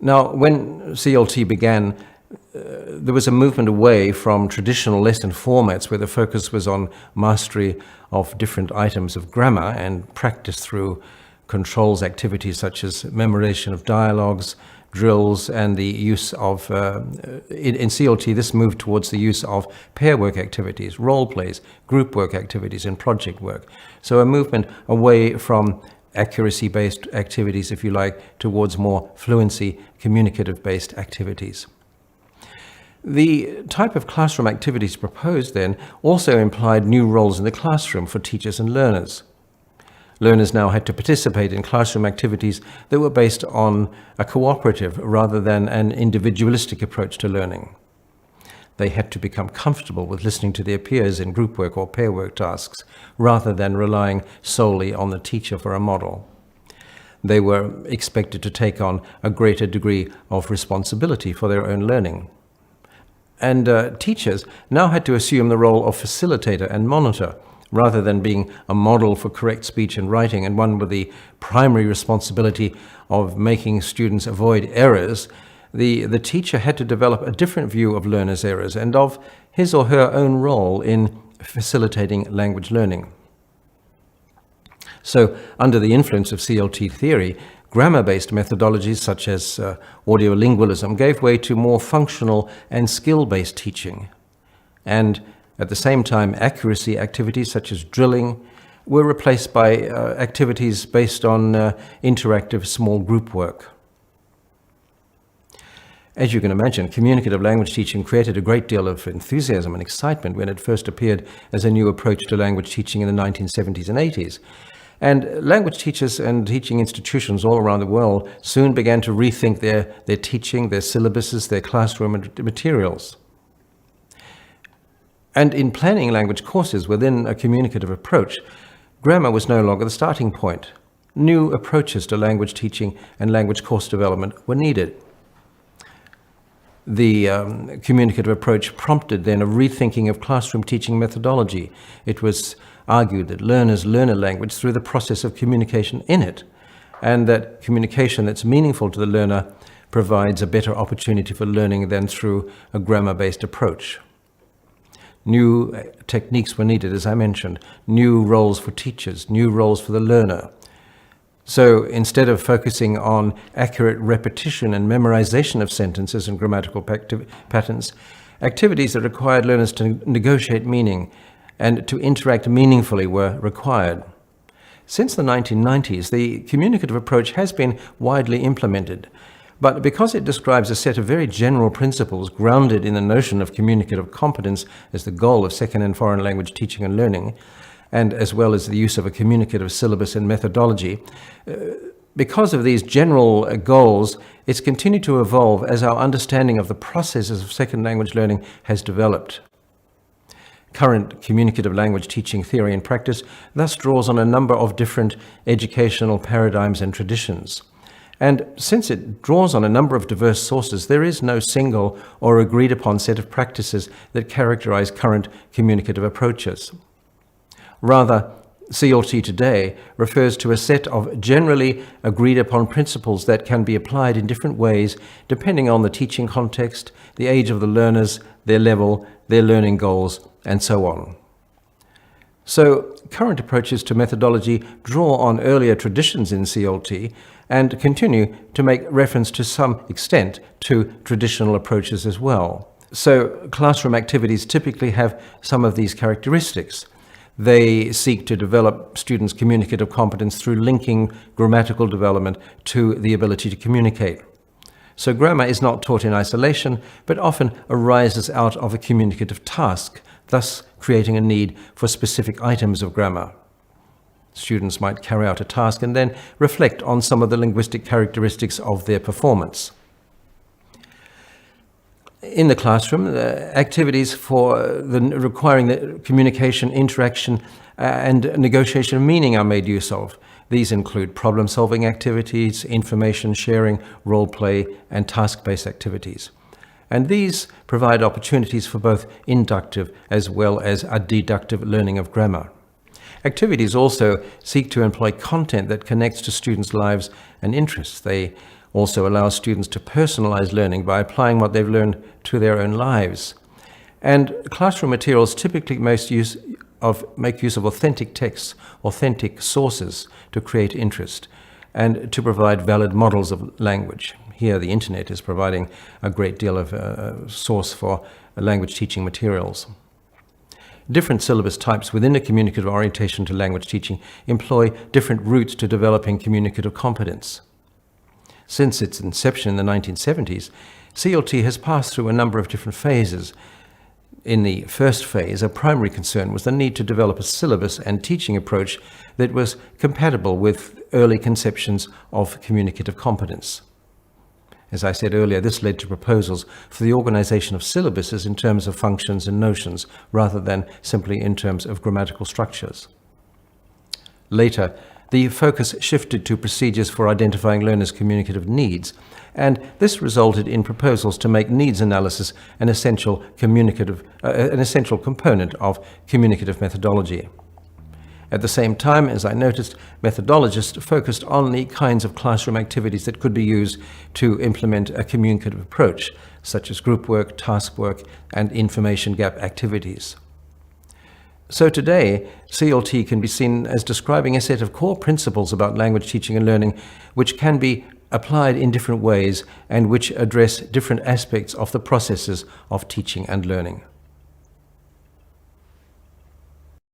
Now, when CLT began, there was a movement away from traditional lesson formats where the focus was on mastery of different items of grammar and practice through controls activities such as memorization of dialogues, drills, and the use of, in CLT, this moved towards the use of pair work activities, role plays, group work activities, and project work. So a movement away from accuracy-based activities, if you like, towards more fluency, communicative-based activities. The type of classroom activities proposed then also implied new roles in the classroom for teachers and learners. Learners now had to participate in classroom activities that were based on a cooperative rather than an individualistic approach to learning. They had to become comfortable with listening to their peers in group work or pair work tasks, rather than relying solely on the teacher for a model. They were expected to take on a greater degree of responsibility for their own learning. And teachers now had to assume the role of facilitator and monitor, rather than being a model for correct speech and writing, and one with the primary responsibility of making students avoid errors. The teacher had to develop a different view of learners' errors and of his or her own role in facilitating language learning. So, under the influence of CLT theory, grammar-based methodologies such as audiolingualism gave way to more functional and skill-based teaching. And at the same time, accuracy activities such as drilling were replaced by activities based on interactive small group work. As you can imagine, communicative language teaching created a great deal of enthusiasm and excitement when it first appeared as a new approach to language teaching in the 1970s and 80s. And language teachers and teaching institutions all around the world soon began to rethink their teaching, their syllabuses, their classroom materials. And in planning language courses within a communicative approach, grammar was no longer the starting point. New approaches to language teaching and language course development were needed. The communicative approach prompted then a rethinking of classroom teaching methodology. It was argued that learners learn a language through the process of communication in it, and that communication that's meaningful to the learner provides a better opportunity for learning than through a grammar-based approach. New techniques were needed, as I mentioned, new roles for teachers, new roles for the learner. So instead of focusing on accurate repetition and memorization of sentences and grammatical patterns, activities that required learners to negotiate meaning and to interact meaningfully were required. Since the 1990s, the communicative approach has been widely implemented, but because it describes a set of very general principles grounded in the notion of communicative competence as the goal of second and foreign language teaching and learning, and as well as the use of a communicative syllabus and methodology, because of these general goals, it's continued to evolve as our understanding of the processes of second language learning has developed. Current communicative language teaching theory and practice thus draws on a number of different educational paradigms and traditions. And since it draws on a number of diverse sources, there is no single or agreed upon set of practices that characterize current communicative approaches. Rather, CLT today refers to a set of generally agreed upon principles that can be applied in different ways depending on the teaching context, the age of the learners, their level, their learning goals, and so on. So, current approaches to methodology draw on earlier traditions in CLT and continue to make reference to some extent to traditional approaches as well. So, classroom activities typically have some of these characteristics. They seek to develop students' communicative competence through linking grammatical development to the ability to communicate. So grammar is not taught in isolation, but often arises out of a communicative task, thus creating a need for specific items of grammar. Students might carry out a task and then reflect on some of the linguistic characteristics of their performance. In the classroom, activities requiring the communication, interaction, and negotiation of meaning are made use of. These include problem-solving activities, information sharing, role play, and task-based activities. And these provide opportunities for both inductive as well as a deductive learning of grammar. Activities also seek to employ content that connects to students' lives and interests. They also allows students to personalize learning by applying what they've learned to their own lives. And classroom materials typically make use of authentic texts, authentic sources to create interest and to provide valid models of language. Here, the internet is providing a great deal of source for language teaching materials. Different syllabus types within a communicative orientation to language teaching employ different routes to developing communicative competence. Since its inception in the 1970s, CLT has passed through a number of different phases. In the first phase, a primary concern was the need to develop a syllabus and teaching approach that was compatible with early conceptions of communicative competence. As I said earlier, this led to proposals for the organization of syllabuses in terms of functions and notions, rather than simply in terms of grammatical structures. Later, the focus shifted to procedures for identifying learners' communicative needs, and this resulted in proposals to make needs analysis an essential component of communicative methodology. At the same time, as I noticed, methodologists focused on the kinds of classroom activities that could be used to implement a communicative approach, such as group work, task work, and information gap activities. So today, CLT can be seen as describing a set of core principles about language teaching and learning which can be applied in different ways and which address different aspects of the processes of teaching and learning.